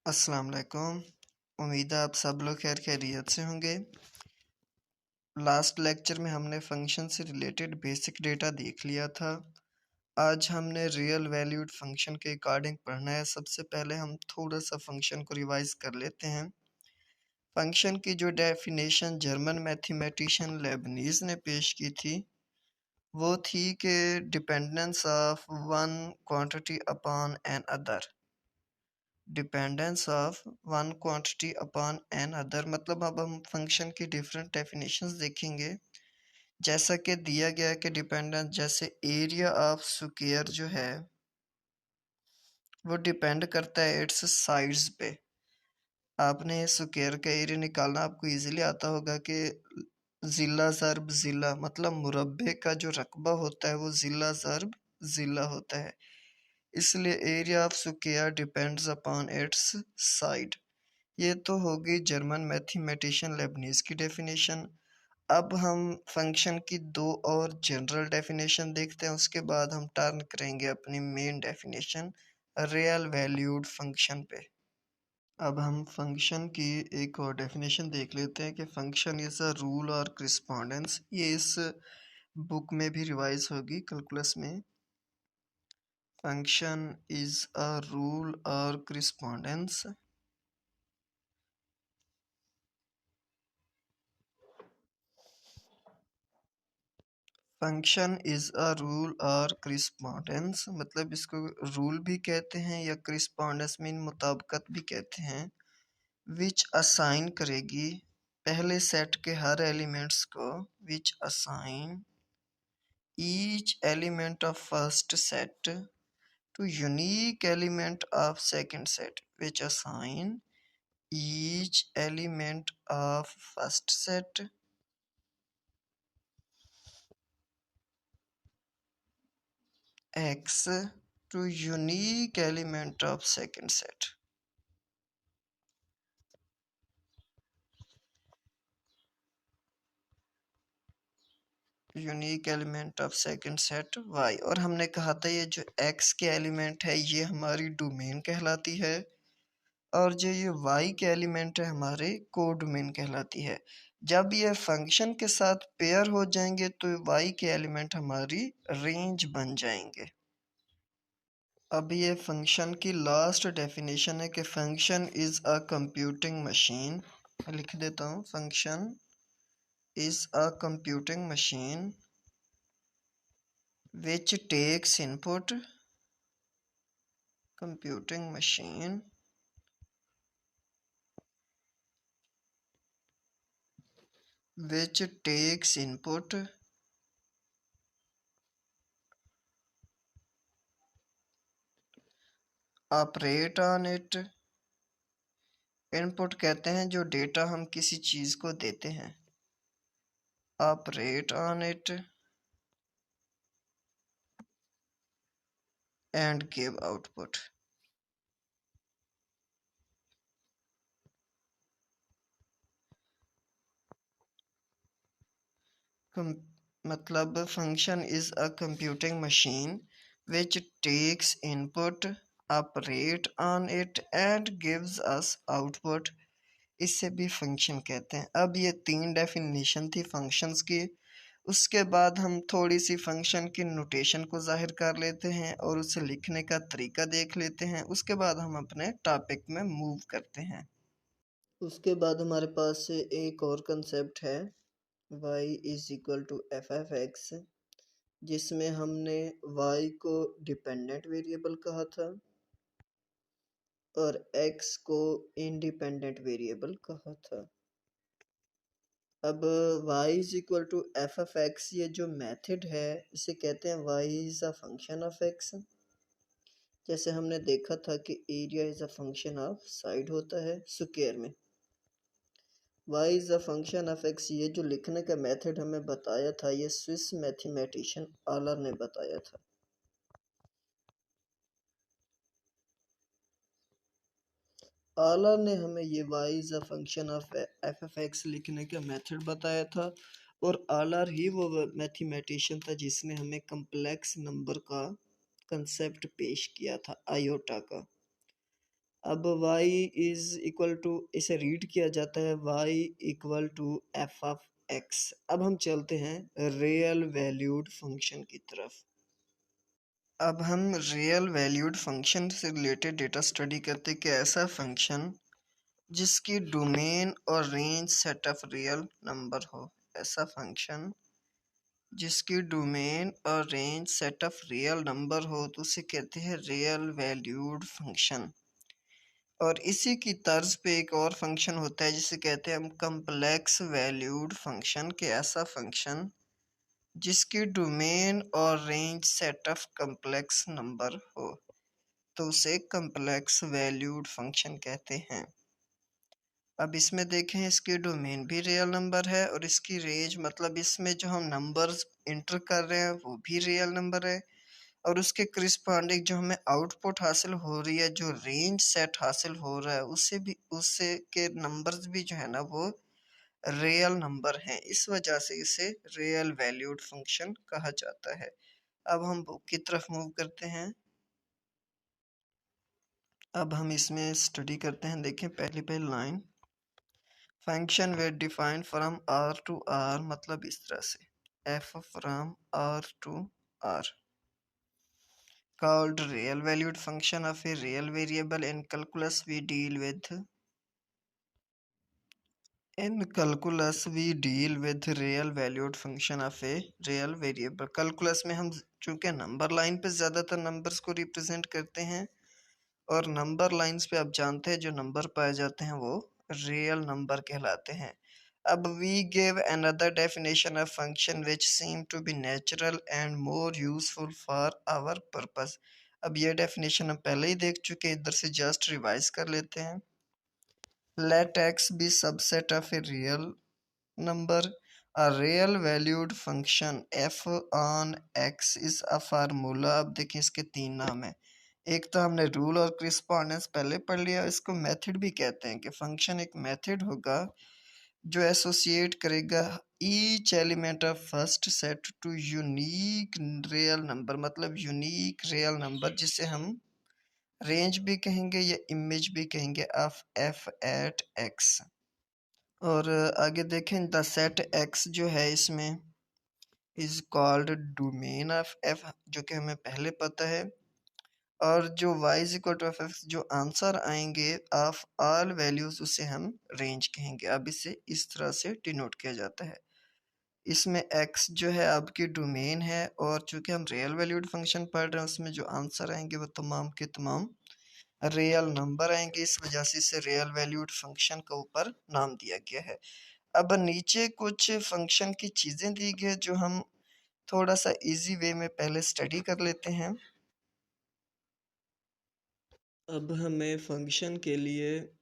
अस्सलाम वालेकुम। उम्मीद है आप सब लोग खैर खैरियत से होंगे। लास्ट लेक्चर में हमने फंक्शन से रिलेटेड बेसिक डेटा देख लिया था। आज हमने रियल वैल्यूड फंक्शन के अकॉर्डिंग पढ़ना है। सबसे पहले हम थोड़ा सा फंक्शन को रिवाइज कर लेते हैं। फंक्शन की जो डेफिनेशन जर्मन मैथमेटिशियन लेबनीज ने पेश की थी वो थी कि dependence of one quantity upon another. Dependence of one quantity upon another मतलब अब हम फंक्शन की डिफरेंट डेफिनेशंस देखेंगे। जैसा कि दिया गया है कि डिपेंडेंस जैसे एरिया ऑफ स्क्वायर जो है वो डिपेंड करता है इट्स साइड्स पे। आपने स्क्वायर का एरिया निकालना आपको इजीली आता होगा कि जिला ज़र्ब जिला मतलब मुरब्बे का जो रकबा होता है वो जिला ज़र्ब जिला होता है। इसलिए area of square depends upon its side. ये तो होगी जर्मन मैथमेटिशियन लेबनीज की डेफिनेशन। अब हम फंक्शन की दो और जनरल डेफिनेशन देखते हैं, उसके बाद हम टर्न करेंगे अपनी main definition real valued function पे। अब हम फंक्शन की एक और डेफिनेशन देख लेते हैं कि फंक्शन इज़ अ रूल और करिस्पॉन्डेंस। ये इस बुक में भी रिवाइज होगी कैलकुलस में। फंक्शन इज़ अ रूल और करिस्पॉन्डेंस। फंक्शन इज़ अ रूल और करिस्पॉन्डेंस मतलब इसको रूल भी कहते हैं या करिस्पॉन्डेंस मीन मुताबिकत भी कहते हैं। विच असाइन करेगी पहले सेट के हर एलिमेंट्स को। Which assign each element of first set to unique element of second set. Which assign each element of first set x to unique element of second set। Unique element of second set y। और हमने कहा था ये जो x के element है ये हमारी डोमेन कहलाती है और जो ये y के एलिमेंट है हमारे कोडोमेन कहलाती है। जब ये फंक्शन के साथ पेयर हो जाएंगे तो y के एलिमेंट हमारी रेंज बन जाएंगे। अब ये फंक्शन की लास्ट डेफिनेशन है कि function is a computing machine. लिख देता हूँ, function is a computing machine which takes input। computing machine which takes input operate on it। Input कहते हैं जो डेटा हम किसी चीज़ को देते हैं। operate on it and give output। मतलब function is a computing machine which takes input operate on it and gives us output। इससे भी फंक्शन कहते हैं। अब ये तीन डेफिनेशन थी फंक्शंस की। उसके बाद हम थोड़ी सी फंक्शन की नोटेशन को जाहिर कर लेते हैं और उसे लिखने का तरीका देख लेते हैं। उसके बाद हम अपने टॉपिक में मूव करते हैं। उसके बाद हमारे पास एक और कंसेप्ट है y is equal to f(x), जिसमें हमने y को डिपेंडेंट वेरिएबल कहा था और x को इंडिपेंडेंट वेरिएबल कहा था। अब y is equal to f(x) ये जो मेथड है इसे कहते हैं y is a function of x। जैसे हमने देखा था कि area is a function of side होता है स्क्वायर में। y is a function of x ये जो लिखने का मेथड हमें बताया था ये स्विस मैथमेटिशियन आलर ने बताया था। आलर ने हमें ये y is a function of f(x) लिखने का मेथड बताया था और आलर ही वो मैथमेटिशियन था जिसने हमें कम्प्लेक्स नंबर का कंसेप्ट पेश किया था आयोटा का। अब y इज इक्वल टू, इसे रीड किया जाता है y equal to f of x. अब हम चलते हैं रियल वैल्यूड फंक्शन की तरफ। अब हम रियल वैल्यूड फंक्शन से रिलेटेड डेटा स्टडी करते कि ऐसा फंक्शन जिसकी डोमेन और range set of real number हो। ऐसा फंक्शन जिसकी डोमेन और range set of real number हो तो उसे कहते हैं रियल वैल्यूड फंक्शन। और इसी की तर्ज पे एक और फंक्शन होता है जिसे कहते हैं हम कम्प्लेक्स वैल्यूड फंक्शन। के ऐसा फंक्शन जिसकी डोमेन और range set of complex number हो तो उसे कम्प्लेक्स वैल्यूड फंक्शन कहते हैं। अब इसमें देखें, इसकी डोमेन भी रियल नंबर है और इसकी रेंज मतलब इसमें जो हम नंबर्स इंटर कर रहे हैं वो भी रियल नंबर है, और उसके करिस्पॉन्डिंग जो हमें आउटपुट हासिल हो रही है, जो रेंज सेट हासिल हो रहा है, उससे भी उससे के नंबर्स भी जो है ना वो रियल नंबर हैं। इस वजह से इसे रियल वैल्यूड फंक्शन कहा जाता है। अब हम बुक की तरफ मूव करते हैं। अब हम इसमें स्टडी करते हैं। देखें पहली पहली line, function we defined from R to R, मतलब इस तरह से f from R to R called real valued function of a real variable. In calculus we deal with real valued function of a real variable. Calculus में हम चूंकि number line पे ज़्यादातर numbers को रिप्रेजेंट करते हैं, और नंबर लाइंस पे आप जानते हैं जो नंबर पाए जाते हैं वो रियल नंबर कहलाते हैं। अब we give another definition of function which seem to be natural and more useful for our purpose. अब ये डेफिनेशन हम पहले ही देख चुके हैं, इधर से जस्ट रिवाइज कर लेते हैं। Let x be subset of a real number. A real valued function f on x is a formula. अब देखिए इसके तीन नाम है। एक तो हमने रूल और करिस्पॉन्डेंस पहले पढ़ लिया, इसको मेथड भी कहते हैं कि फंक्शन एक मेथड होगा जो एसोसिएट करेगा each element of first set to unique real number, मतलब यूनिक रियल नंबर जिसे हम रेंज भी कहेंगे या इमेज भी कहेंगे ऑफ एफ एट एक्स। और आगे देखें, द सेट एक्स जो है इसमें is called domain of f, जो कि हमें पहले पता है। और जो y is equal to f x, जो आंसर आएंगे ऑफ ऑल वैल्यूज उसे हम रेंज कहेंगे। अब इसे इस तरह से डिनोट किया जाता है। इसमें x जो है आपकी डोमेन है, और चूंकि हम रियल वैल्यूड फंक्शन पढ़ रहे हैं उसमें जो आंसर आएंगे वो तमाम के तमाम रियल नंबर आएंगे, इस वजह से इसे रियल वैल्यूड फंक्शन के ऊपर नाम दिया गया है। अब नीचे कुछ फंक्शन की चीज़ें दी गई जो हम थोड़ा सा इजी वे में पहले स्टडी कर लेते हैं। अब हमें फंक्शन के लिए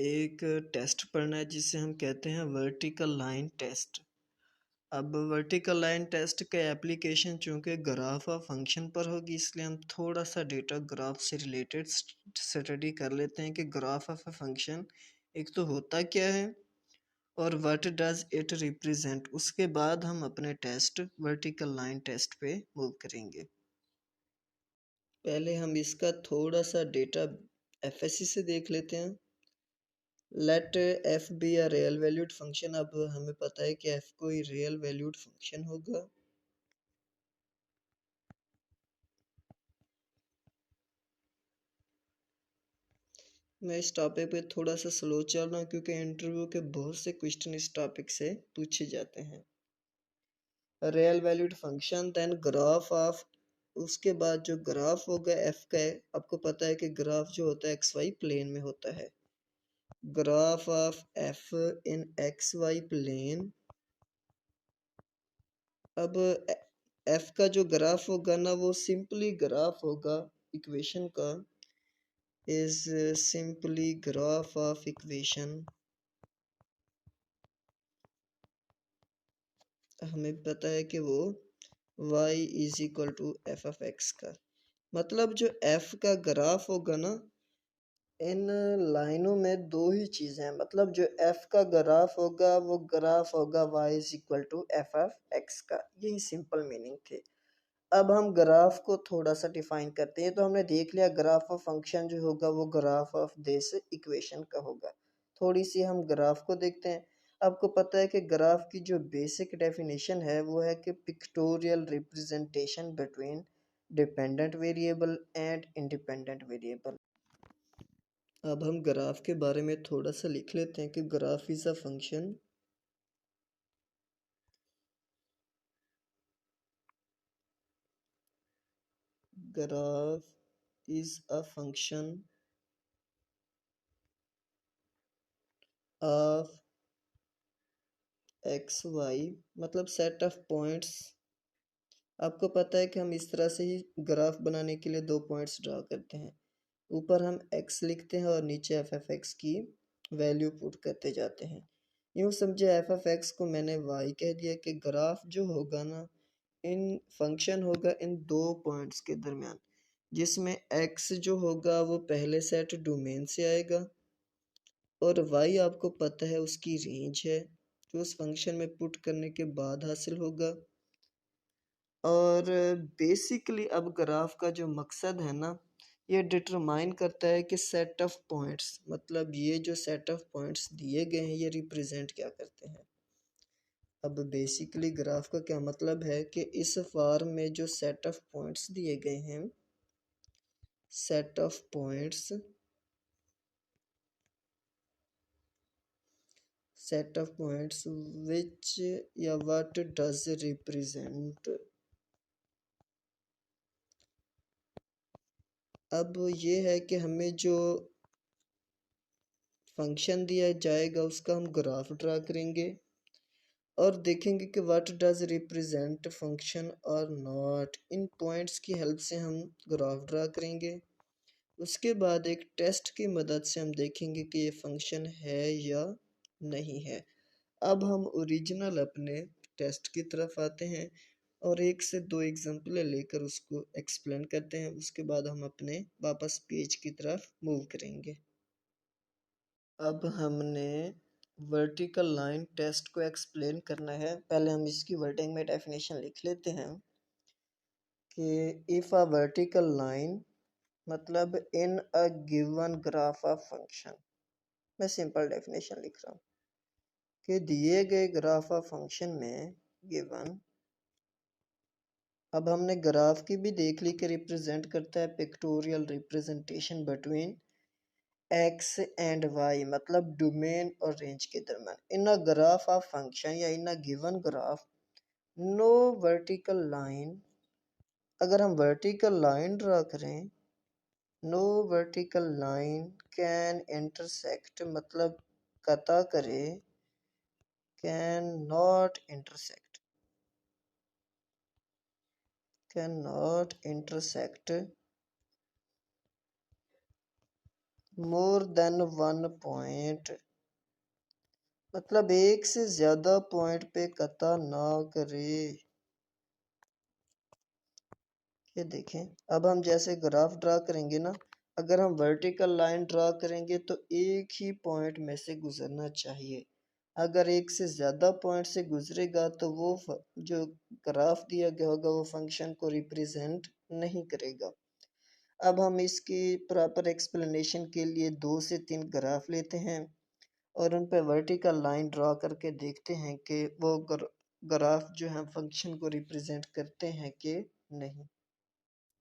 एक टेस्ट पढ़ना है जिसे हम कहते हैं वर्टिकल लाइन टेस्ट। अब वर्टिकल लाइन टेस्ट का एप्लीकेशन चूंकि ग्राफ ऑफ फंक्शन पर होगी, इसलिए हम थोड़ा सा डेटा ग्राफ से रिलेटेड स्टडी कर लेते हैं कि ग्राफ ऑफ अ फंक्शन एक तो होता क्या है और व्हाट डज इट रिप्रेजेंट। उसके बाद हम अपने टेस्ट वर्टिकल लाइन टेस्ट पे मूव करेंगे। पहले हम इसका थोड़ा सा डेटा एफएससी से देख लेते हैं। Let f be a real valued function. अब हमें पता है कि एफ कोई रियल वैल्यूड फंक्शन होगा। मैं इस टॉपिक पे थोड़ा सा स्लो चल रहा हूँ क्योंकि इंटरव्यू के बहुत से क्वेश्चन इस टॉपिक से पूछे जाते हैं। Real valued function then graph of, उसके बाद जो ग्राफ होगा एफ का है, आपको पता है कि ग्राफ जो होता है एक्स वाई प्लेन में होता है। Graph of f in x y plane. अब एफ का जो ग्राफ होगा ना वो सिंपली ग्राफ होगा इक्वेशन का, is simply graph of equation. हमें पता है कि वो y is equal to f of x का, मतलब जो f का ग्राफ होगा ना, इन लाइनों में दो ही चीज़ें हैं, मतलब जो f का ग्राफ होगा वो ग्राफ होगा y is equal to f of x का। यही सिंपल मीनिंग थे। अब हम ग्राफ को थोड़ा सा डिफाइन करते हैं। तो हमने देख लिया ग्राफ ऑफ फंक्शन जो होगा वो ग्राफ ऑफ दिस इक्वेशन का होगा। थोड़ी सी हम ग्राफ को देखते हैं। आपको पता है कि ग्राफ की जो बेसिक डेफिनेशन है वो है कि pictorial representation between dependent variable and independent variable. अब हम ग्राफ के बारे में थोड़ा सा लिख लेते हैं कि graph is a function graph is a function of x y, मतलब सेट ऑफ पॉइंट्स। आपको पता है कि हम इस तरह से ही ग्राफ बनाने के लिए दो पॉइंट्स ड्रा करते हैं। ऊपर हम एक्स लिखते हैं और नीचे एफ एफ एक्स की वैल्यू पुट करते जाते हैं। यूँ समझे एफ एफ एक्स को मैंने वाई कह दिया कि ग्राफ जो होगा ना इन फंक्शन होगा इन दो पॉइंट्स के दरमियान, जिसमें एक्स जो होगा वो पहले सेट डोमेन से आएगा और वाई आपको पता है उसकी रेंज है जो उस फंक्शन में पुट करने के बाद हासिल होगा। और बेसिकली अब ग्राफ का जो मकसद है ना ये डिटरमाइन करता है कि सेट ऑफ पॉइंट्स, मतलब ये जो सेट ऑफ पॉइंट्स दिए गए हैं ये रिप्रेजेंट क्या करते हैं। अब बेसिकली ग्राफ का क्या मतलब है कि इस फॉर्म में जो सेट ऑफ पॉइंट्स दिए गए हैं, set of points, set of points which या what does represent। अब ये है कि हमें जो फंक्शन दिया जाएगा उसका हम ग्राफ ड्रा करेंगे और देखेंगे कि व्हाट डज रिप्रेजेंट फंक्शन और नॉट। इन पॉइंट्स की हेल्प से हम ग्राफ ड्रा करेंगे। उसके बाद एक टेस्ट की मदद से हम देखेंगे कि ये फंक्शन है या नहीं है। अब हम ओरिजिनल अपने टेस्ट की तरफ आते हैं और एक से दो एग्जाम्पल लेकर उसको एक्सप्लेन करते हैं। उसके बाद हम अपने वापस पेज की तरफ मूव करेंगे। अब हमने वर्टिकल लाइन टेस्ट को एक्सप्लेन करना है। पहले हम इसकी वर्डिंग में डेफिनेशन लिख लेते हैं कि इफ़ अ वर्टिकल लाइन, मतलब in a given graph of function. मैं सिंपल डेफिनेशन लिख रहा हूँ कि दिए गए ग्राफ ऑफ फंक्शन में गिवन। अब हमने ग्राफ की भी देख ली कि रिप्रेजेंट करता है pictorial representation between X and Y, मतलब डोमेन और रेंज के दरम्यान। In a graph of function या in a given graph no vertical line, अगर हम वर्टिकल लाइन ड्रा करें, no vertical line can intersect, मतलब कता करे, can not intersect, can not intersect more than one point, मतलब एक से ज्यादा पॉइंट पे कता ना करे। ये देखें, अब हम जैसे ग्राफ ड्रा करेंगे ना, अगर हम वर्टिकल लाइन ड्रा करेंगे तो एक ही पॉइंट में से गुजरना चाहिए। अगर एक से ज़्यादा पॉइंट से गुजरेगा तो वो जो ग्राफ दिया गया होगा वो फंक्शन को रिप्रेजेंट नहीं करेगा। अब हम इसकी प्रॉपर एक्सप्लेनेशन के लिए 2 से 3 ग्राफ लेते हैं और उन पर वर्टिकल लाइन ड्रा करके देखते हैं कि वो ग्राफ जो है फंक्शन को रिप्रेजेंट करते हैं कि नहीं।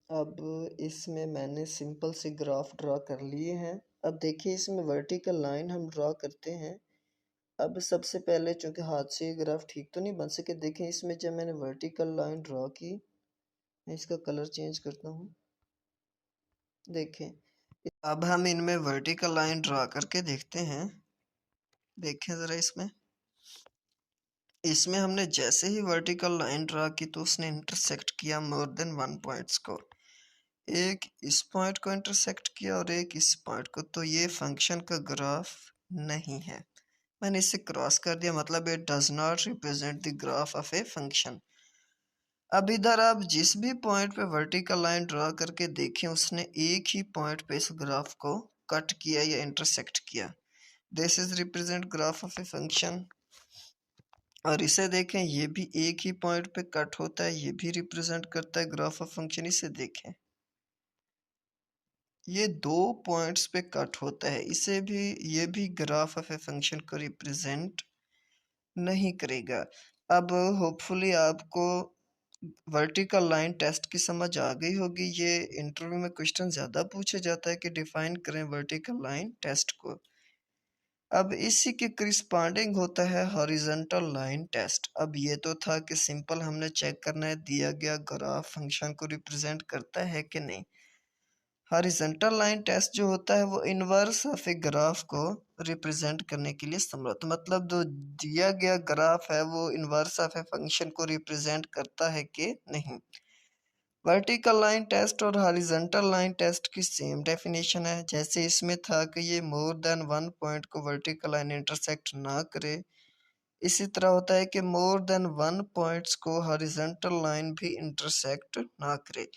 अब इसमें मैंने सिंपल से ग्राफ ड्रा कर लिए हैं। अब देखिए इसमें वर्टिकल लाइन हम ड्रा करते हैं। अब सबसे पहले चूंकि हाथ से ये ग्राफ ठीक तो नहीं बन सके, देखें इसमें जब मैंने वर्टिकल लाइन ड्रा की, मैं इसका कलर चेंज करता हूँ। देखें अब हम इनमें वर्टिकल लाइन ड्रा करके देखते हैं। देखें ज़रा इसमें इसमें हमने जैसे ही वर्टिकल लाइन ड्रा की तो उसने इंटरसेक्ट किया मोर देन वन पॉइंट्स को। एक इस पॉइंट को इंटरसेक्ट किया और एक इस पॉइंट को, तो ये फंक्शन का ग्राफ नहीं है। मैंने इसे क्रॉस कर दिया, मतलब it does not represent the graph of a function. अब इधर आप जिस भी पॉइंट पे वर्टिकल लाइन ड्रा करके देखें उसने एक ही पॉइंट पे इस ग्राफ को कट किया या इंटरसेक्ट किया। This is represent graph of a function. और इसे देखें, ये भी एक ही पॉइंट पे कट होता है, ये भी रिप्रेजेंट करता है ग्राफ ऑफ फंक्शन। इसे देखें, ये 2 पॉइंट्स पे कट होता है, इसे भी, ये भी ग्राफ ऑफ ए फंक्शन को रिप्रेजेंट नहीं करेगा। अब होपफुली आपको वर्टिकल लाइन टेस्ट की समझ आ गई होगी। ये इंटरव्यू में क्वेश्चन ज़्यादा पूछा जाता है कि डिफाइन करें वर्टिकल लाइन टेस्ट को। अब इसी के करिस्पॉन्डिंग होता है हॉरिजॉन्टल लाइन टेस्ट। अब ये तो था कि सिंपल हमने चेक करना है दिया गया ग्राफ फंक्शन को रिप्रेजेंट करता है कि नहीं। हॉरिजॉन्टल लाइन टेस्ट जो होता है वो इनवर्स ऑफ ए ग्राफ को रिप्रेजेंट करने के लिए इस्तेमाल होता है। मतलब जो दिया गया ग्राफ है वो इनवर्स ऑफ ए फंक्शन को रिप्रेजेंट करता है कि नहीं। वर्टिकल लाइन टेस्ट और हॉरिजॉन्टल लाइन टेस्ट की सेम डेफिनेशन है। जैसे इसमें था कि ये मोर देन वन पॉइंट को वर्टिकल लाइन इंटरसेक्ट ना करे, इसी तरह होता है कि मोर देन वन पॉइंट्स को हॉरिजॉन्टल लाइन भी इंटरसेक्ट ना करे।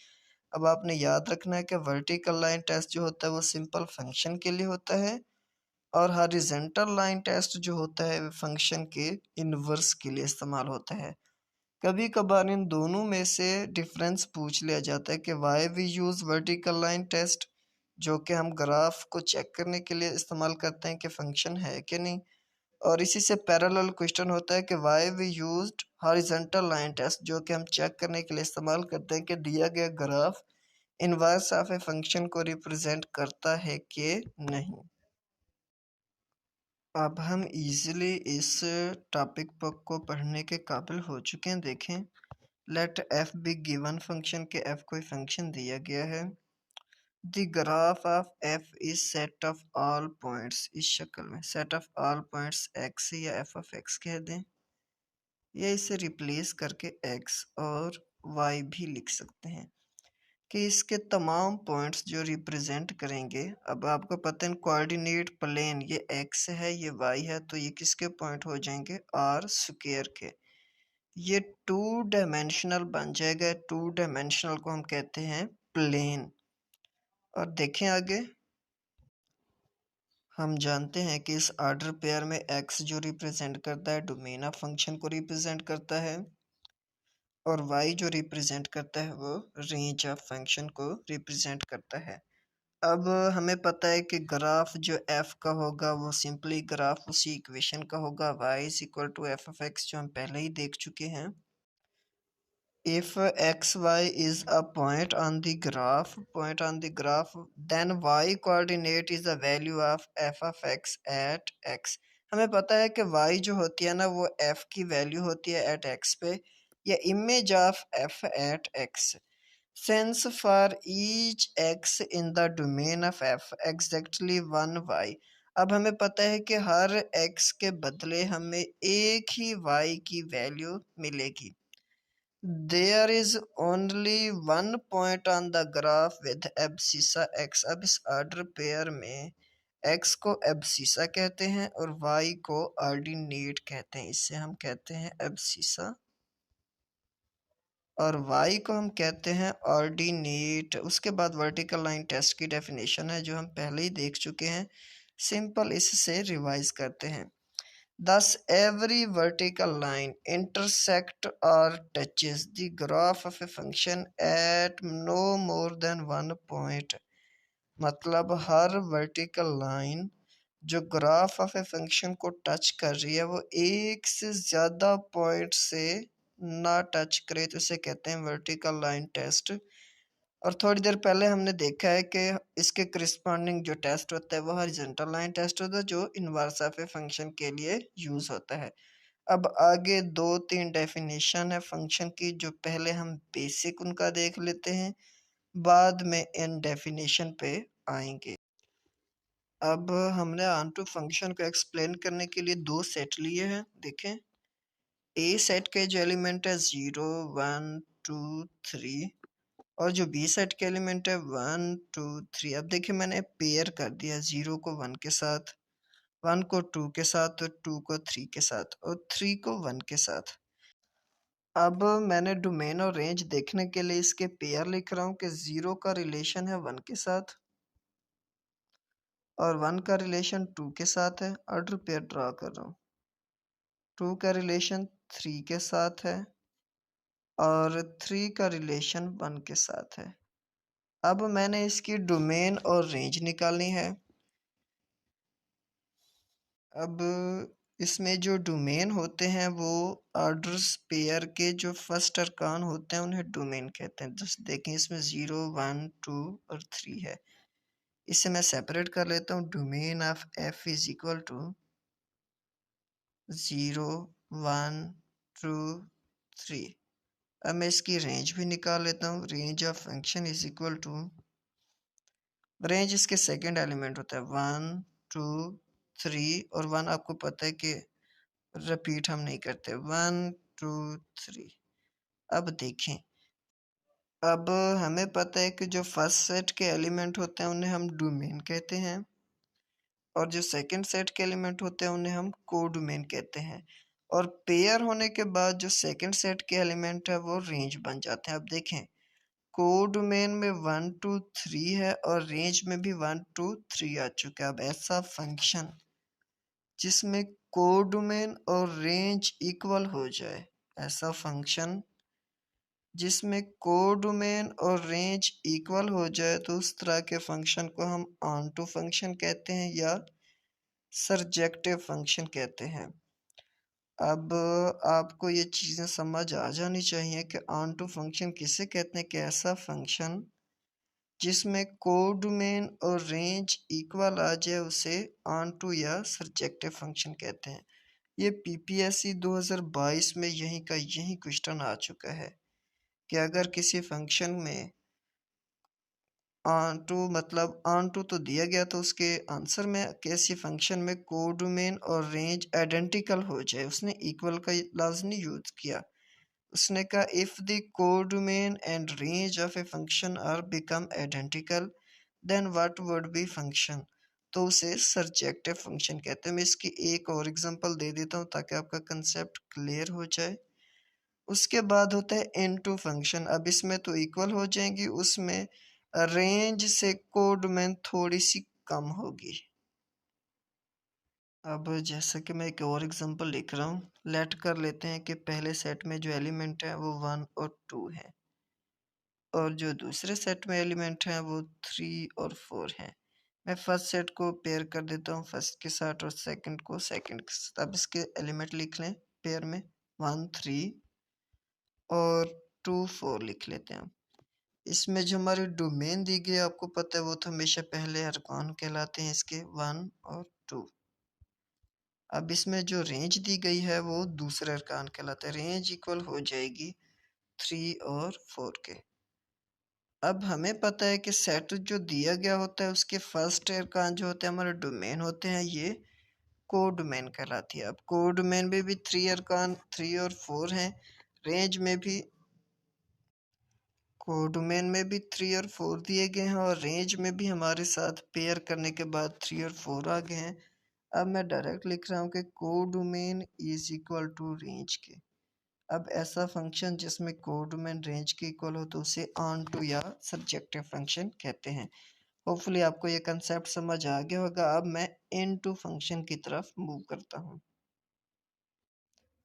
अब आपने याद रखना है कि वर्टिकल लाइन टेस्ट जो होता है वो सिंपल फंक्शन के लिए होता है, और हॉरिजॉन्टल लाइन टेस्ट जो होता है फंक्शन के इनवर्स के लिए इस्तेमाल होता है। कभी कभार इन दोनों में से डिफरेंस पूछ लिया जाता है कि why we use vertical line test, जो कि हम ग्राफ को चेक करने के लिए इस्तेमाल करते हैं कि फंक्शन है कि नहीं। और इसी से पैरेलल क्वेश्चन होता है कि why we used horizontal line test, जो कि हम चेक करने के लिए इस्तेमाल करते हैं कि दिया गया graph inverse of a function को रिप्रेजेंट करता है कि नहीं। अब हम इजीली इस टॉपिक को पढ़ने के काबिल हो चुके हैं। देखें, let f be given function के एफ कोई फंक्शन दिया गया है। The graph of f is set of all points, इस शक्ल में set of all points x या एफ ऑफ एक्स कह दें, या इसे रिप्लेस करके एक्स और वाई भी लिख सकते हैं कि इसके तमाम पॉइंट्स जो रिप्रेजेंट करेंगे। अब आपको पता है कोऑर्डिनेट प्लेन, ये एक्स है ये वाई है, तो ये किसके पॉइंट हो जाएंगे, आर स्क्वायर के। ये टू डायमेंशनल बन जाएगा। टू डायमेंशनल को हम कहते हैं प्लेन। और देखें आगे, हम जानते हैं कि इस ऑर्डर पेयर में एक्स जो रिप्रेजेंट करता है डोमेन ऑफ फंक्शन को रिप्रेजेंट करता है, और वाई जो रिप्रेजेंट करता है वो रेंज ऑफ फंक्शन को रिप्रेजेंट करता है। अब हमें पता है कि ग्राफ जो एफ का होगा वो सिंपली ग्राफ उसी इक्वेशन का होगा, y is equal to f of x, जो हम पहले ही देख चुके हैं। If xy is a point on the graph, then y coordinate is the value of f of x at x। हमें पता है कि y जो होती है ना वो f की वैल्यू होती है at x पे, या image of f at x। Since for each x in the domain of f exactly one y। अब हमें पता है कि हर x के बदले हमें एक ही y की वैल्यू मिलेगी। There is only one point on the graph with abscissa x। अब इस ऑर्डर पेयर में x को एब्सिसा कहते हैं और y को ऑर्डिनेट कहते हैं। इससे हम कहते हैं एब्सिसा और y को हम कहते हैं ऑर्डिनेट। उसके बाद वर्टिकल लाइन टेस्ट की डेफिनेशन है जो हम पहले ही देख चुके हैं। सिंपल इससे रिवाइज करते हैं। Thus, every vertical line intersect or touches the graph of a function at no more than one point। मतलब हर vertical line जो ग्राफ ऑफ ए फंक्शन को टच कर रही है वो एक से ज़्यादा पॉइंट से ना टच करे तो इसे कहते हैं वर्टिकल लाइन टेस्ट। और थोड़ी देर पहले हमने देखा है कि इसके करस्पॉन्डिंग जो टेस्ट होता है वो हॉरिजॉन्टल लाइन टेस्ट होता है, जो इनवर्स ऑफ ए फंक्शन के लिए यूज़ होता है। अब आगे दो तीन डेफिनेशन है फंक्शन की, जो पहले हम बेसिक उनका देख लेते हैं, बाद में इन डेफिनेशन पे आएंगे। अब हमने ऑन टू फंक्शन को एक्सप्लेन करने के लिए दो सेट लिए हैं। देखें, ए सेट के जो एलिमेंट है 0 1 2 3, और जो बी सेट के एलिमेंट है 1 2 3। अब देखिए मैंने पेयर कर दिया 0 को 1 के साथ, 1 को 2 के साथ, और 2 को 3 के साथ, और 3 को 1 के साथ। अब मैंने डोमेन और रेंज देखने के लिए इसके पेयर लिख रहा हूँ कि 0 का रिलेशन है 1 के साथ और 1 का रिलेशन 2 के साथ है। ऑर्डर पेयर ड्रा कर रहा हूँ। 2 का रिलेशन 3 के साथ है और 3 का रिलेशन 1 के साथ है। अब मैंने इसकी डोमेन और रेंज निकालनी है। अब इसमें जो डोमेन होते हैं वो ऑर्डर्स पेयर के जो फर्स्ट अरकान होते हैं उन्हें डोमेन कहते हैं। जस्ट देखें इसमें 0, 1, 2 और 3 है। इसे मैं सेपरेट कर लेता हूँ। Domain of f is equal to 0, 1, 2, 3। अब मैं इसकी रेंज भी निकाल लेता हूँ। Range of function is equal to, range इसके सेकंड एलिमेंट होता है 1, 2, 3 और 1 आपको पता है कि रिपीट हम नहीं करते। 1, 2, 3। अब देखें, अब हमें पता है कि जो फर्स्ट सेट के एलिमेंट होते हैं उन्हें हम डोमेन कहते हैं और जो सेकंड सेट के एलिमेंट होते हैं उन्हें हम कोडोमेन कहते हैं। और पेयर होने के बाद जो सेकंड सेट के एलिमेंट है वो रेंज बन जाते हैं। अब देखें, कोडोमेन में 1, 2, 3 है और रेंज में भी 1, 2, 3 आ चुका है। अब ऐसा फंक्शन जिसमें कोडोमेन और रेंज इक्वल हो जाए, ऐसा फंक्शन जिसमें कोडोमेन और रेंज इक्वल हो जाए, तो उस तरह के फंक्शन को हम ऑनटू फंक्शन कहते हैं या सरजेक्टिव फंक्शन कहते हैं। अब आपको ये चीज़ें समझ आ जानी चाहिए कि ऑनटू फंक्शन किसे कहते हैं कि ऐसा फंक्शन जिसमें कोडोमेन और रेंज इक्वल आ जाए उसे ऑनटू या सरजेक्टिव फंक्शन कहते हैं। ये पीपीएससी 2022 में यही का यही क्वेश्चन आ चुका है कि अगर किसी फंक्शन में ऑन टू मतलब ऑन टू तो दिया गया, तो उसके आंसर में किसी फंक्शन में कोडोमेन और रेंज आइडेंटिकल हो जाए। उसने इक्वल का लफ्ज़ नहीं यूज़ किया, उसने कहा if the codomain and range of a function are become identical then what would be function, तो उसे सरजेक्टिव फंक्शन कहते हैं। मैं इसकी एक और एग्जांपल दे देता हूँ ताकि आपका कंसेप्ट क्लियर हो जाए। उसके बाद होता है इनटू फंक्शन। अब इसमें तो इक्वल हो जाएंगी, उसमें रेंज से कोडोमेन थोड़ी सी कम होगी। अब जैसा कि मैं एक और एग्जांपल लिख रहा हूँ, लेट कर लेते हैं कि पहले सेट में जो एलिमेंट है वो 1 और 2 है और जो दूसरे सेट में एलिमेंट है वो 3 और 4 है। मैं फर्स्ट सेट को पेयर कर देता हूँ फर्स्ट के साथ और सेकंड को सेकंड के साथ। अब इसके एलिमेंट लिख लें पेयर में, 1, 3 और 2, 4 लिख लेते हैं। इसमें जो हमारी डोमेन दी गई है आपको पता है वो तो हमेशा पहले अरकान कहलाते हैं इसके, 1 और 2। अब इसमें जो रेंज दी गई है वो दूसरे अरकान कहलाते हैं। रेंज इक्वल हो जाएगी 3 और 4 के। अब हमें पता है कि सेट जो दिया गया होता है उसके फर्स्ट अरकान जो होते हैं हमारे डोमेन होते हैं, ये कोडोमेन कहलाती है। अब कोडोमेन में भी 3 अरकान 3 और 4 हैं। रेंज में भी कोडोमेन में भी 3 और 4 दिए गए हैं और रेंज में भी हमारे साथ पेयर करने के बाद 3 और 4 आ गए हैं। अब मैं डायरेक्ट लिख रहा हूँ कि codomain is equal to range के। अब ऐसा फंक्शन जिसमें कोडोमेन रेंज के इक्वल हो तो उसे ऑन टू या सब्जेक्टिव फंक्शन कहते हैं। होपफुली आपको ये कंसेप्ट समझ आ गया होगा। अब मैं इनटू फंक्शन की तरफ मूव करता हूँ।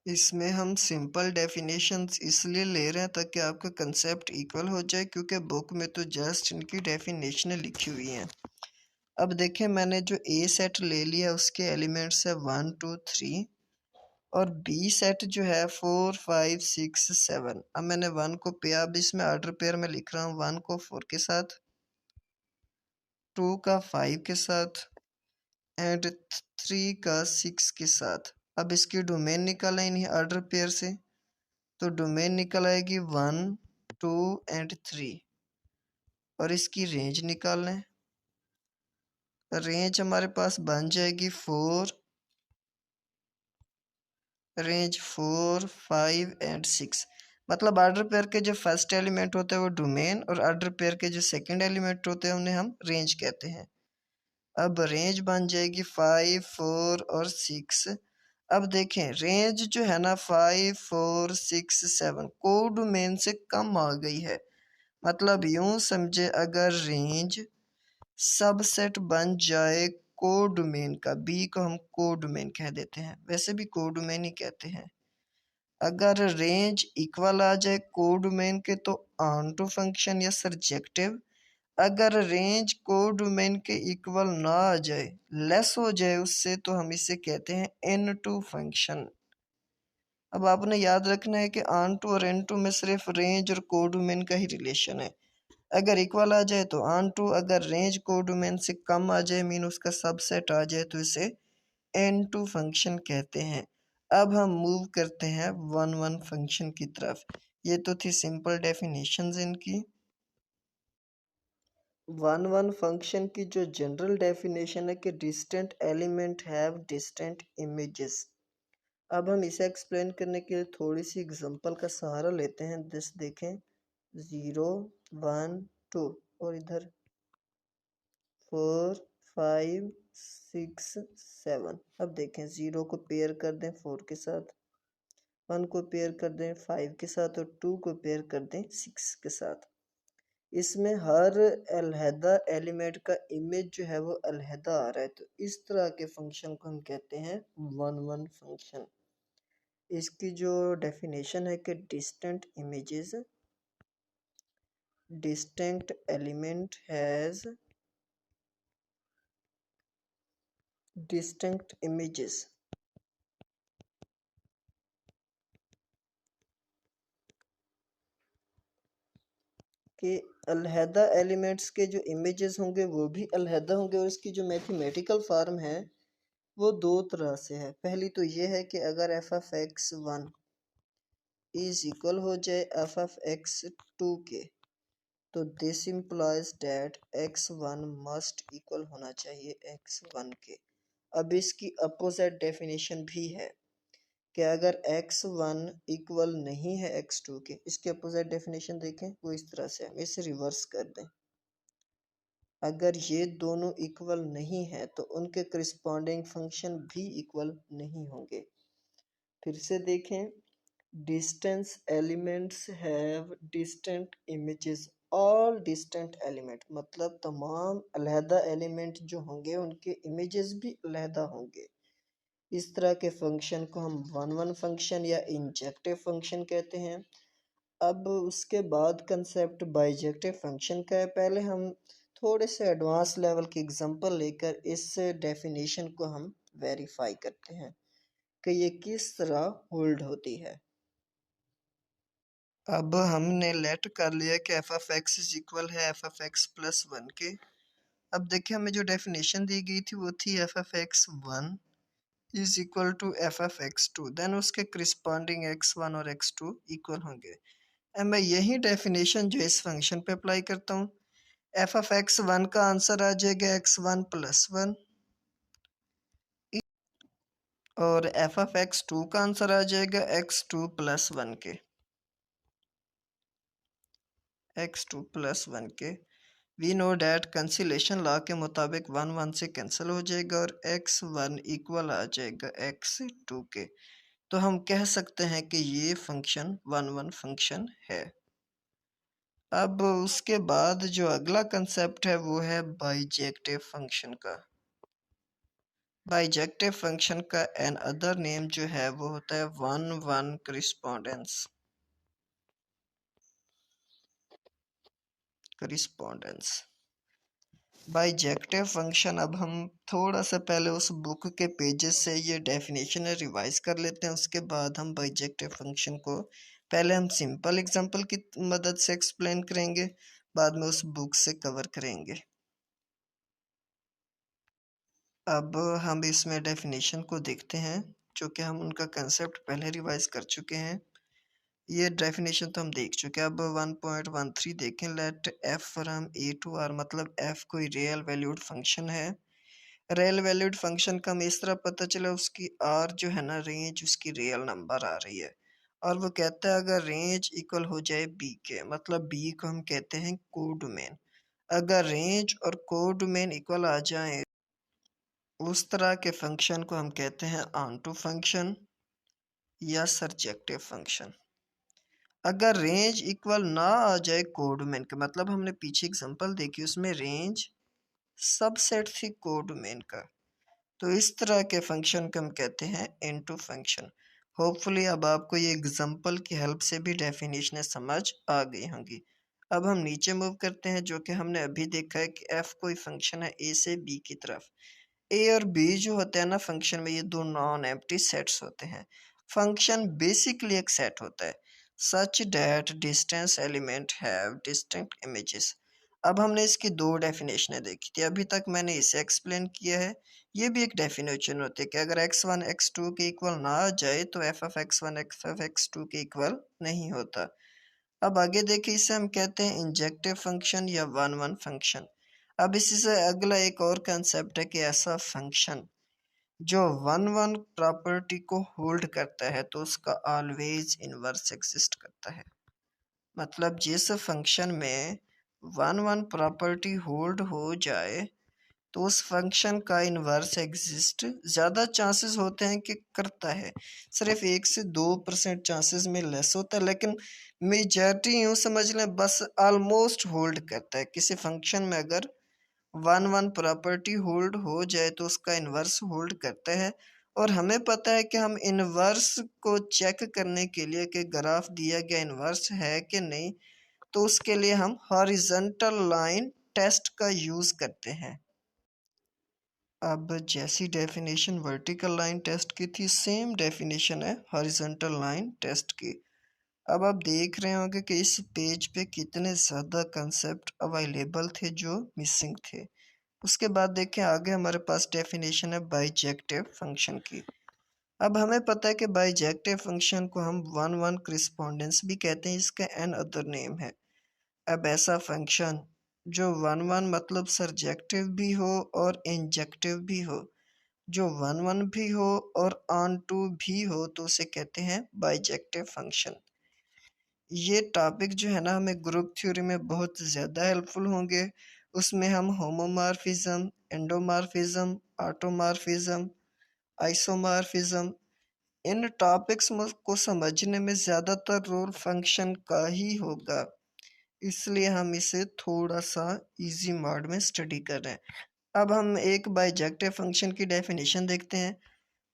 इसमें हम सिंपल डेफिनेशंस इसलिए ले रहे हैं ताकि आपका कंसेप्ट इक्वल हो जाए, क्योंकि बुक में तो जस्ट इनकी डेफिनेशनें लिखी हुई हैं। अब देखें, मैंने जो ए सेट ले लिया उसके एलिमेंट्स है 1, 2, 3 और बी सेट जो है 4, 5, 6, 7। अब मैंने 1 को पेयर, अब इसमें ऑर्डर पेयर में लिख रहा हूँ 1 को 4 के साथ, 2 का 5 के साथ एंड 3 का 6 के साथ। अब इसकी डोमेन निकालें इन्हीं ऑर्डर पेयर से, तो डोमेन निकल आएगी 1, 2 एंड 3 और इसकी रेंज निकाल लें। रेंज हमारे पास बन जाएगी 4, रेंज 4, 5 एंड 6। मतलब ऑर्डर पेयर के जो फर्स्ट एलिमेंट होते हैं वो डोमेन और ऑर्डर पेयर के जो सेकंड एलिमेंट होते हैं उन्हें हम रेंज कहते हैं। अब रेंज बन जाएगी 5, 4 और 6। अब देखें रेंज जो है ना 5, 4, 6, 7 कोडोमेन से कम आ गई है। मतलब यूं समझे, अगर रेंज सबसेट बन जाए कोडोमेन का, बी को हम कोडोमेन कह देते हैं, वैसे भी कोडोमेन ही कहते हैं। अगर रेंज इक्वल आ जाए कोडोमेन के तो ऑन टू फंक्शन या सरजेक्टिव। अगर रेंज कोडोमेन के इक्वल ना आ जाए, लेस हो जाए उससे, तो हम इसे कहते हैं इन टू फंक्शन। अब आपने याद रखना है कि ऑन टू और इन टू में सिर्फ रेंज और कोडोमेन का ही रिलेशन है। अगर इक्वल आ जाए तो ऑन टू, अगर रेंज कोडोमेन से कम आ जाए मीन उसका सबसेट आ जाए तो इसे एन टू फंक्शन कहते हैं। अब हम मूव करते हैं वन वन फंक्शन की तरफ। ये तो थी सिंपल डेफिनेशंस इनकी। वन वन फंक्शन की जो जनरल डेफिनेशन है कि distant element have distant images. अब हम इसे एक्सप्लेन करने के लिए थोड़ी सी एग्जांपल का सहारा लेते हैं। दिस देखें, 0 1 2 और इधर 4 5 6 7। अब देखें, 0 को पेयर कर दें 4 के साथ, 1 को पेयर कर दें 5 के साथ और 2 को पेयर कर दें 6 के साथ। इसमें हर अलहदा एलिमेंट का इमेज जो है वो अलहदा आ रहा है, तो इस तरह के फंक्शन को हम कहते हैं वन वन फंक्शन। इसकी जो डेफिनेशन है कि distant images, distinct element has distinct images. कि अलहदा एलिमेंट्स के जो इमेजेस होंगे वो भी अलहदा होंगे, और इसकी जो मैथमेटिकल फॉर्म है वो दो तरह से है। पहली तो ये है कि अगर F of x one is equal हो जाए एफ ऑफ एक्स टू के, तो this employees that x one must equal होना चाहिए एक्स वन के। अब इसकी अपोजिट डेफिनेशन भी है कि अगर x1 इक्वल नहीं है x2 के, इसके अपोजिट डेफिनेशन देखें वो इस तरह से, हम इसे रिवर्स कर दें। अगर ये दोनों इक्वल नहीं है तो उनके करिस्पॉन्डिंग फंक्शन भी इक्वल नहीं होंगे। फिर से देखें, distance elements have distant images. All distant element मतलब तमाम अलहदा एलिमेंट जो होंगे उनके इमेजेस भी अलहदा होंगे। इस तरह के फंक्शन को हम वन वन फंक्शन या इंजेक्टिव फंक्शन कहते हैं। अब उसके बाद कंसेप्ट बाइजेक्टिव फंक्शन का है। पहले हम थोड़े से एडवांस लेवल की एग्जांपल लेकर इस डेफिनेशन को हम वेरीफाई करते हैं कि ये किस तरह होल्ड होती है। अब हमने लेट कर लिया कि F of x is equal है F of X plus one के। अब देखिए, हमें जो डेफिनेशन दी गई थी वो थी f of x one is equal to f of x two, then उसके करिस्पॉन्डिंग एक्स वन और एक्स टू इक्वल होंगे। अब मैं यही डेफिनेशन जो इस फंक्शन पे अप्लाई करता हूँ, एफ ऑफ एक्स वन का आंसर आ जाएगा एक्स वन प्लस वन, और एफ ऑफ एक्स टू का आंसर आ जाएगा एक्स टू प्लस वन के, एक्स टू प्लस वन के। We know that cancellation law के मुताबिक वन वन से कैंसिल हो जाएगा और एक्स वन इक्वल आ जाएगा एक्स टू के। तो हम कह सकते हैं कि ये फंक्शन वन वन फंक्शन है। अब उसके बाद जो अगला कंसेप्ट है वो है बाइजेक्टिव फंक्शन का। बाइजेक्टिव फंक्शन का एन अदर नेम जो है वो होता है वन वन करिस्पॉन्डेंस। बाइजेक्टिव फंक्शन, अब हम थोड़ा सा पहले उस बुक के पेजेस से ये डेफिनेशन रिवाइज कर लेते हैं, उसके बाद हम बाइजेक्टिव फंक्शन को पहले हम सिंपल एग्जांपल की मदद से एक्सप्लेन करेंगे, बाद में उस बुक से कवर करेंगे। अब हम इसमें डेफिनेशन को देखते हैं, जो कि हम उनका कंसेप्ट पहले रिवाइज कर चुके हैं। ये डेफिनेशन तो हम देख चुके हैं। अब 1.13 देखें, let f from A to R, मतलब एफ कोई रियल वैल्यूड फंक्शन है। रियल वैल्यूड फंक्शन का हमें इस तरह पता चला, उसकी आर जो है ना रेंज, उसकी रियल नंबर आ रही है, और वो कहता है अगर रेंज इक्वल हो जाए बी के, मतलब बी को हम कहते हैं कोडोमेन। अगर रेंज और कोडोमेन इक्वल आ जाए उस तरह के फंक्शन को हम कहते हैं ऑनटू फंक्शन या सरजेक्टिव फंक्शन। अगर रेंज इक्वल ना आ जाए कोडोमेन के, मतलब हमने पीछे एग्जांपल देखी उसमें रेंज सबसेट थी कोडोमेन का, तो इस तरह के फंक्शन को हम कहते हैं इनटू फंक्शन। होपफुली अब आपको ये एग्जांपल की हेल्प से भी डेफिनेशन समझ आ गई होंगी। अब हम नीचे मूव करते हैं, जो कि हमने अभी देखा है कि एफ कोई फंक्शन है ए से बी की तरफ। ए और बी जो होते हैं ना फंक्शन में, ये दो नॉन एम्प्टी सेट्स होते हैं। फंक्शन बेसिकली एक सेट होता है such that distance element have distinct images. अब हमने इसकी दो डेफिनेशनें देखी थी, अभी तक मैंने इसे एक्सप्लेन किया है। ये भी एक डेफिनेशन होती है कि अगर x1 x2 के इक्वल ना आ जाए तो f of x1 f of x2 के इक्वल नहीं होता। अब आगे देखिए, इसे हम कहते हैं इंजेक्टिव फंक्शन या वन वन फंक्शन। अब इसी से अगला एक और कंसेप्ट है कि ऐसा फंक्शन जो वन वन प्रॉपर्टी को होल्ड करता है तो उसका ऑलवेज इनवर्स एग्जिस्ट करता है। मतलब जिस फंक्शन में वन वन प्रॉपर्टी होल्ड हो जाए तो उस फंक्शन का इन्वर्स एग्जिस्ट ज़्यादा चांसेस होते हैं कि करता है। सिर्फ 1 से 2% चांसेस में लेस होता है, लेकिन मेजॉरिटी यूँ समझ लें बस ऑलमोस्ट होल्ड करता है। किसी फंक्शन में अगर वन वन प्रॉपर्टी होल्ड हो जाए तो उसका इन्वर्स होल्ड करता है। और हमें पता है कि हम इन्वर्स को चेक करने के लिए कि ग्राफ दिया गया इन्वर्स है कि नहीं, तो उसके लिए हम हॉरिजॉन्टल लाइन टेस्ट का यूज़ करते हैं। अब जैसी डेफिनेशन वर्टिकल लाइन टेस्ट की थी, सेम डेफिनेशन है हॉरिजॉन्टल लाइन टेस्ट की। अब आप देख रहे होंगे कि इस पेज पे कितने ज़्यादा कंसेप्ट अवेलेबल थे जो मिसिंग थे। उसके बाद देखें आगे हमारे पास डेफिनेशन है बाइजेक्टिव फंक्शन की। अब हमें पता है कि बाइजेक्टिव फंक्शन को हम वन वन करिस्पोंडेंस भी कहते हैं, इसका एन अदर नेम है। अब ऐसा फंक्शन जो वन वन मतलब सरजेक्टिव भी हो और इंजेक्टिव भी हो, जो वन वन भी हो और ऑन टू भी हो, तो उसे कहते हैं बाइजेक्टिव फंक्शन। ये टॉपिक जो है ना हमें ग्रुप थ्योरी में बहुत ज़्यादा हेल्पफुल होंगे। उसमें हम होमोमॉर्फिज्म, एंडोमॉर्फिज्म, ऑटोमॉर्फिज्म, आइसोमॉर्फिज्म, इन टॉपिक्स को समझने में ज़्यादातर रोल फंक्शन का ही होगा, इसलिए हम इसे थोड़ा सा इजी मोड में स्टडी कर रहे हैं। अब हम एक बाइजेक्टिव फंक्शन की डेफिनेशन देखते हैं।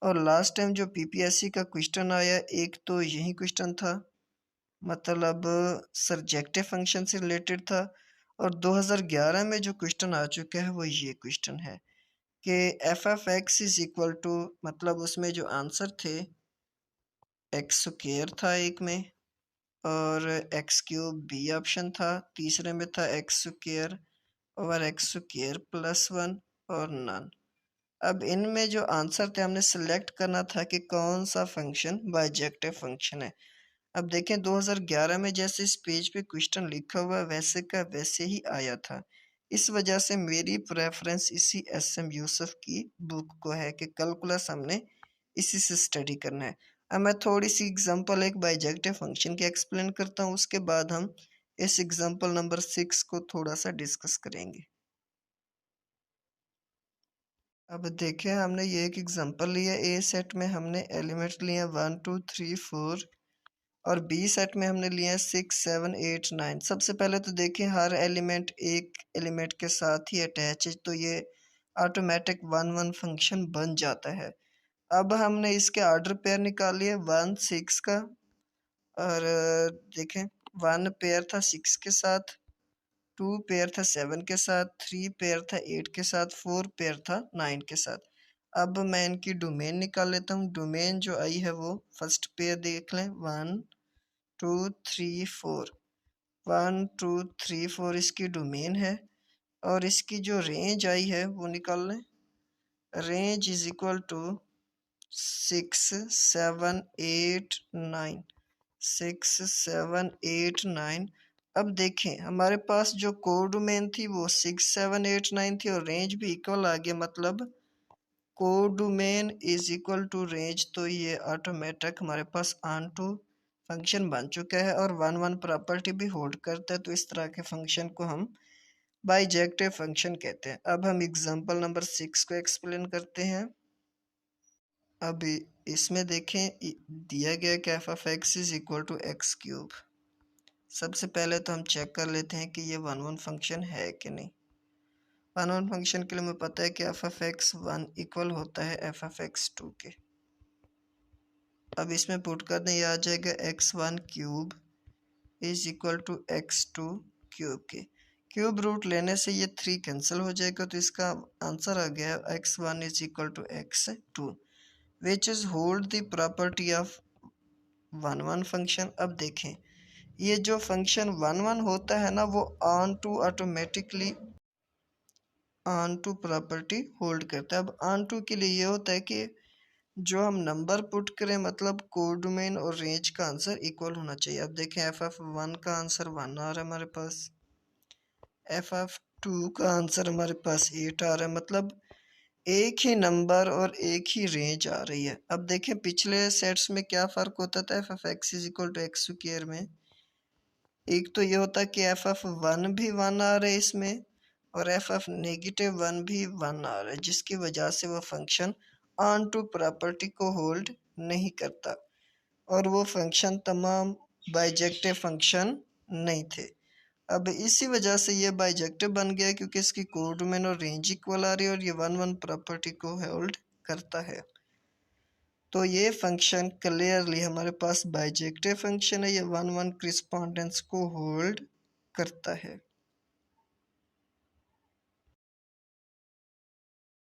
और लास्ट टाइम जो पीपीएससी का क्वेश्चन आया, एक तो यही क्वेश्चन था, मतलब सब्जेक्टिव फंक्शन से रिलेटेड था। और 2011 में जो क्वेश्चन आ चुका है वो ये क्वेश्चन है कि f f x is equal to, मतलब उसमें जो आंसर थे एक्स स्क्वेयर था एक में, और एक्स क्यूब बी ऑप्शन था, तीसरे में था एक्स स्क्वेयर और एक्स स्क्वेयर प्लस वन और नन। अब इनमें जो आंसर थे हमने सेलेक्ट करना था कि कौन सा फंक्शन बाइजेक्टिव फंक्शन है। अब देखें 2011 में जैसे इस पेज पे क्वेश्चन लिखा हुआ है वैसे का वैसे ही आया था। इस वजह से मेरी प्रेफरेंस इसी एस एम यूसुफ की बुक को है कि कैलकुलस हमने इसी से स्टडी करना है। अब मैं थोड़ी सी एग्जांपल एक बाइजेक्टिव फंक्शन की एक्सप्लेन करता हूँ, उसके बाद हम इस एग्जांपल नंबर 6 को थोड़ा सा डिस्कस करेंगे। अब देखें हमने ये एक एग्जांपल लिया, ए सेट में हमने एलिमेंट लिए 1 2 3 4 और बी सेट में हमने लिए 6 7 8 9। सबसे पहले तो देखें हर एलिमेंट एक एलिमेंट के साथ ही अटैच है, तो ये ऑटोमेटिक वन वन फंक्शन बन जाता है। अब हमने इसके ऑर्डर पेयर निकाल लिए 1 6 का, और देखें 1 पेयर था 6 के साथ, 2 पेयर था 7 के साथ, 3 पेयर था 8 के साथ, 4 पेयर था 9 के साथ। अब मैं इनकी डोमेन निकाल लेता हूँ। डोमेन जो आई है वो फर्स्ट पेयर देख लें, 1 2 3 4, 1 2 3 4 इसकी डोमेन है। और इसकी जो रेंज आई है वो निकाल लें। Range is equal to 6 7 8 9, 6 7 8 9। अब देखें हमारे पास जो कोड डोमेन थी वो 6 7 8 9 थी और रेंज भी इक्वल आ गया, मतलब codomain is equal to range, तो ये ऑटोमेटिक हमारे पास ऑन टू फंक्शन बन चुका है और वन वन प्रॉपर्टी भी होल्ड करता है। तो इस तरह के फंक्शन को हम बाइजेक्टिव फंक्शन कहते हैं। अब हम एग्जांपल नंबर 6 को एक्सप्लेन करते हैं। अब इसमें देखें दिया गया कि F of x is equal to x cube. सबसे पहले तो हम चेक कर लेते हैं कि ये वन वन फंक्शन है कि नहीं। वन वन फंक्शन के लिए हमें पता है कि F of x one equal होता है एफ ऑफ एक्स टू के। अब इसमें पुट कर दें, ये आ जाएगा x1 cube is equal to x2 cube के। क्यूब रूट लेने से ये 3 कैंसिल हो जाएगा, तो इसका आंसर आ गया x1 is equal to x2 which is hold the property of 1 function. अब देखें, ये जो फंक्शन 1 होता है ना, वो onto automatically onto property hold करता है। अब ऑन टू के लिए ये होता है कि जो हम नंबर पुट करें, मतलब कोडोमेन और रेंज का आंसर इक्वल होना चाहिए। अब देखें, ff1 का आंसर 1 आ रहा है हमारे पास, ff2 का आंसर हमारे पास 8 आ रहा है, मतलब एक ही नंबर और एक ही रेंज आ रही है। अब देखें पिछले सेट्स में क्या फ़र्क होता था f f x is equal to x square में। एक तो ये होता है कि ff1 भी 1 आ रहा है इसमें, और ff-1 भी 1 आ रहा है, जिसकी वजह से वह फंक्शन ऑन टू प्रॉपर्टी को होल्ड नहीं करता और वो फंक्शन तमाम बाइजेक्टिव फंक्शन नहीं थे। अब इसी वजह से ये बाइजेक्टिव बन गया, क्योंकि इसकी कोडोमेन और रेंज इक्वल आ रही है और ये 1 प्रॉपर्टी को होल्ड करता है। तो ये फंक्शन क्लियरली हमारे पास बाइजेक्टिव फंक्शन है, ये 1 करिस्पॉन्डेंस को होल्ड करता है।